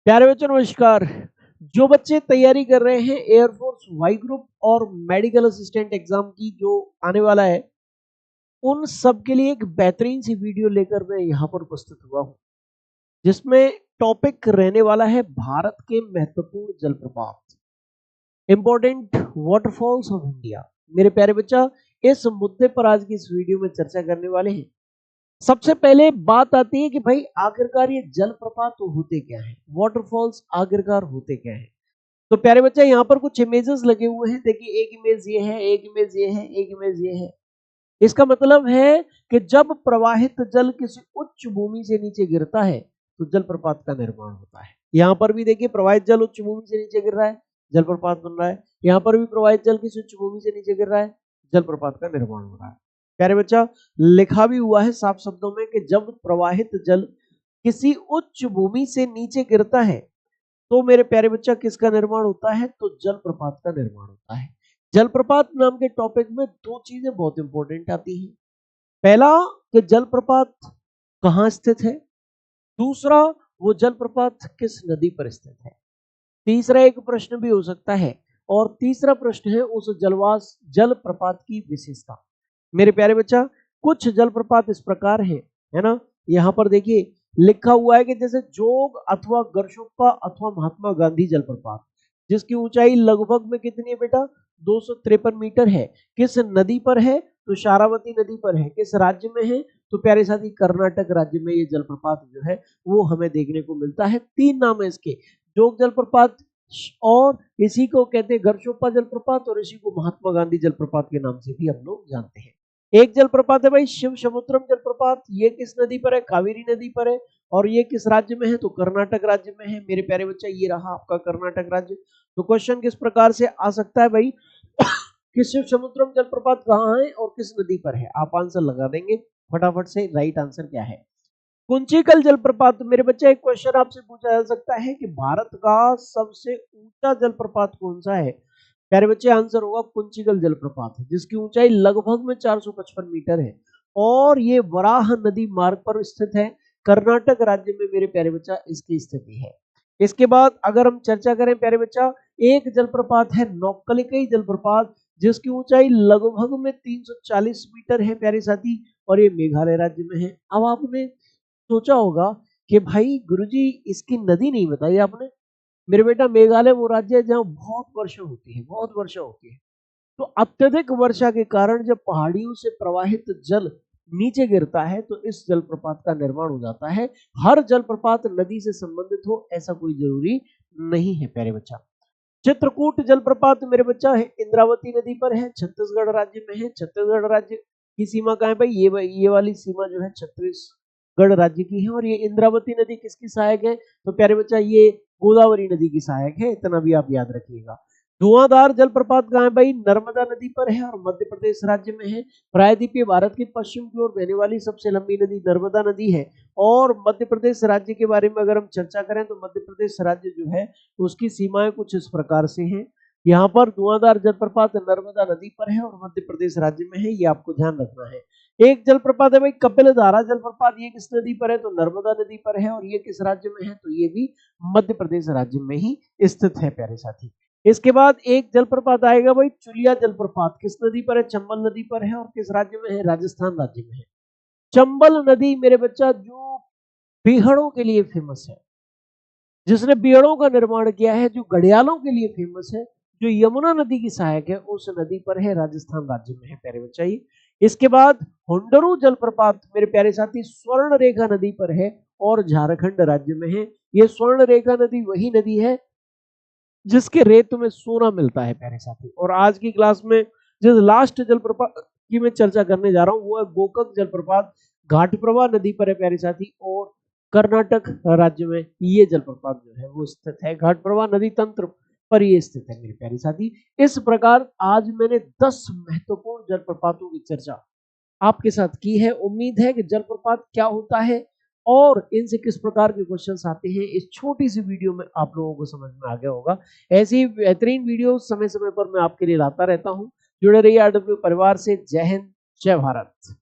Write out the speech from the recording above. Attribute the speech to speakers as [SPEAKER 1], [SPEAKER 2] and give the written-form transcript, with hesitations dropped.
[SPEAKER 1] प्यारे बच्चों नमस्कार। जो बच्चे तैयारी कर रहे हैं एयरफोर्स वाई ग्रुप और मेडिकल असिस्टेंट एग्जाम की जो आने वाला है, उन सब के लिए एक बेहतरीन सी वीडियो लेकर मैं यहाँ पर उपस्थित हुआ हूँ, जिसमें टॉपिक रहने वाला है भारत के महत्वपूर्ण जलप्रपात, इंपॉर्टेंट वाटरफॉल्स ऑफ इंडिया। मेरे प्यारे बच्चा, इस मुद्दे पर आज की इस वीडियो में चर्चा करने वाले हैं। सबसे पहले बात आती है कि भाई आखिरकार ये जलप्रपात तो होते क्या हैं, वाटरफॉल्स आखिरकार होते क्या हैं। तो प्यारे बच्चे, यहाँ पर कुछ इमेजेस लगे हुए हैं। देखिए, एक इमेज ये है, एक इमेज ये है, एक इमेज ये है। इसका मतलब है कि जब प्रवाहित जल किसी उच्च भूमि से नीचे गिरता है तो जलप्रपात का निर्माण होता है। यहाँ पर भी देखिए, प्रवाहित जल उच्च भूमि से नीचे गिर रहा है, जलप्रपात बन रहा है। यहाँ पर भी प्रवाहित जल किसी उच्च भूमि से नीचे गिर रहा है, जलप्रपात का निर्माण हो रहा है। प्यारे बच्चा, लिखा भी हुआ है साफ शब्दों में कि जब प्रवाहित जल किसी उच्च भूमि से नीचे गिरता है तो मेरे प्यारे बच्चा किसका निर्माण होता है, तो जलप्रपात का निर्माण होता है। जलप्रपात नाम के टॉपिक में दो चीजें बहुत इंपॉर्टेंट आती हैं। पहला, कि जलप्रपात कहाँ स्थित है। दूसरा, वो जलप्रपात किस नदी पर स्थित है। तीसरा एक प्रश्न भी हो सकता है, और तीसरा प्रश्न है उस जलप्रपात की विशेषता। मेरे प्यारे बच्चा, कुछ जलप्रपात इस प्रकार है ना। यहाँ पर देखिए लिखा हुआ है कि जैसे जोग अथवा गरशोप्पा अथवा महात्मा गांधी जलप्रपात, जिसकी ऊंचाई लगभग में कितनी है बेटा, 253 मीटर है। किस नदी पर है, तो शारावती नदी पर है। किस राज्य में है, तो प्यारे साथी कर्नाटक राज्य में ये जलप्रपात जो है वो हमें देखने को मिलता है। तीन नाम है इसके, जोग जलप्रपात, और इसी को कहते हैं गरशोप्पा जलप्रपात, और इसी को महात्मा गांधी जलप्रपात के नाम से भी हम लोग जानते हैं। एक जलप्रपात है भाई शिव समुद्रम जलप्रपात, ये किस नदी पर है, कावेरी नदी पर है। और ये किस राज्य में है, तो कर्नाटक राज्य में है। मेरे प्यारे बच्चा, ये रहा आपका कर्नाटक राज्य। तो क्वेश्चन किस प्रकार से आ सकता है भाई कि शिव समुद्रम जलप्रपात कहाँ है और किस नदी पर है। आप आंसर लगा देंगे फटाफट से। राइट आंसर क्या है, कुंचिकल जलप्रपात। मेरे बच्चे, एक क्वेश्चन आपसे पूछा जा सकता है कि भारत का सबसे ऊंचा जलप्रपात कौन सा है। प्यारे बच्चे, आंसर होगा कुंचिकल जलप्रपात, जिसकी ऊंचाई लगभग में 455 मीटर है, और ये वराह नदी मार्ग पर स्थित है। कर्नाटक राज्य में मेरे प्यारे बच्चा इसकी स्थिति है। इसके बाद अगर हम चर्चा करें प्यारे बच्चा, एक जलप्रपात है नौक्कलिकई जलप्रपात, जिसकी ऊंचाई लगभग में 340 मीटर है प्यारे साथी, और ये मेघालय राज्य में है। अब आपने सोचा होगा कि भाई गुरुजी इसकी नदी नहीं बताई आपने। मेरे बेटा, मेघालय वो राज्य है जहाँ बहुत वर्षा होती है, बहुत वर्षा होती है। तो अत्यधिक वर्षा के कारण जब पहाड़ियों से प्रवाहित जल नीचे गिरता है तो इस जलप्रपात का निर्माण हो जाता है। हर जलप्रपात नदी से संबंधित हो ऐसा कोई जरूरी नहीं है प्यारे बच्चा। चित्रकूट जलप्रपात मेरे बच्चा है इंद्रावती नदी पर है, छत्तीसगढ़ राज्य में है। छत्तीसगढ़ राज्य की सीमा कहाँ है भाई, ये वाली सीमा जो है छत्तीसगढ़ राज्य की है। और ये इंद्रावती नदी किसकी सहायक है, तो प्यारे बच्चा ये गोदावरी नदी की सहायक है। इतना भी आप याद रखिएगा। धुआंधार जलप्रपात कहाँ है भाई, नर्मदा नदी पर है और मध्य प्रदेश राज्य में है। प्रायद्वीपीय भारत के पश्चिम की ओर बहने वाली सबसे लंबी नदी नर्मदा नदी है। और मध्य प्रदेश राज्य के बारे में अगर हम चर्चा करें तो मध्य प्रदेश राज्य जो है उसकी सीमाएं कुछ इस प्रकार से हैं। यहाँ पर धुआंधार जलप्रपात नर्मदा नदी पर है और मध्य प्रदेश राज्य में है, ये आपको ध्यान रखना है। एक जलप्रपात है भाई कपिलधारा जलप्रपात, ये किस नदी पर है, तो नर्मदा नदी पर है, और ये किस राज्य में है, तो ये भी मध्य प्रदेश राज्य में ही स्थित है प्यारे साथी। इसके बाद एक जलप्रपात आएगा भाई चुलिया जलप्रपात, किस नदी पर है, चंबल नदी पर है, और किस राज्य में है, राजस्थान राज्य में है। चंबल नदी मेरे बच्चा जो बीहड़ों के लिए फेमस है, जिसने बीहड़ों का निर्माण किया है, जो घड़ियालों के लिए फेमस है, जो यमुना नदी की सहायक है, उस नदी पर है, राजस्थान राज्य में है प्यारे बच्चा ये। इसके बाद हुंडरू जलप्रपात मेरे प्यारे साथी स्वर्ण रेखा नदी पर है और झारखंड राज्य में है। ये स्वर्ण रेखा नदी वही नदी है जिसके रेत में सोना मिलता है प्यारे साथी। और आज की क्लास में जिस लास्ट जलप्रपात की मैं चर्चा करने जा रहा हूँ वो है गोकक जलप्रपात, घाटप्रभा नदी पर है प्यारे साथी, और कर्नाटक राज्य में ये जलप्रपात जो है वो स्थित है। घाटप्रभा नदी तंत्र पर ये स्थित है मेरे प्यारे साथी। इस प्रकार आज मैंने 10 महत्वपूर्ण जलप्रपातों की चर्चा आपके साथ की है। उम्मीद है कि जलप्रपात क्या होता है और इनसे किस प्रकार के क्वेश्चंस आते हैं, इस छोटी सी वीडियो में आप लोगों को समझ में आ गया होगा। ऐसी बेहतरीन वीडियो समय समय पर मैं आपके लिए लाता रहता हूँ। जुड़े रहिए आरडब्ल्यू परिवार से। जय हिंद, जय भारत।